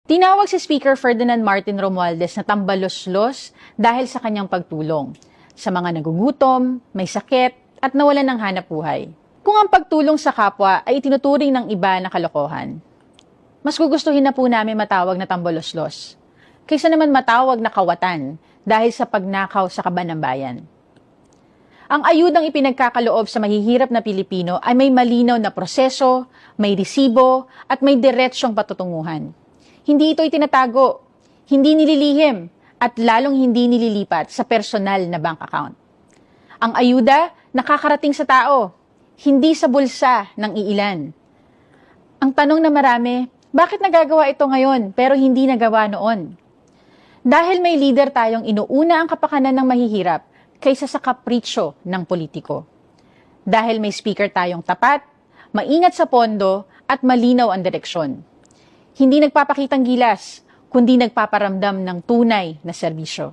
Tinawag si Speaker Ferdinand Martin Romualdez na tambalos-los dahil sa kanyang pagtulong sa mga nagugutom, may sakit, at nawalan ng hanap buhay. Kung ang pagtulong sa kapwa ay itinuturing ng iba na kalokohan, mas gugustuhin na po namin matawag na tambalos-los kaysa naman matawag na kawatan dahil sa pagnakaw sa kaban ng bayan. Ang ayudang ipinagkakaloob sa mahihirap na Pilipino ay may malinaw na proseso, may resibo, at may diretsyong patutunguhan. Hindi ito itinatago, hindi nililihim, at lalong hindi nililipat sa personal na bank account. Ang ayuda nakakarating sa tao, hindi sa bulsa ng iilan. Ang tanong na marami, bakit nagagawa ito ngayon pero hindi nagawa noon? Dahil may leader tayong inuuna ang kapakanan ng mahihirap kaysa sa kapritsyo ng politiko. Dahil may speaker tayong tapat, maingat sa pondo at malinaw ang direksyon. Hindi nagpapakitang gilas, kundi nagpaparamdam ng tunay na serbisyo.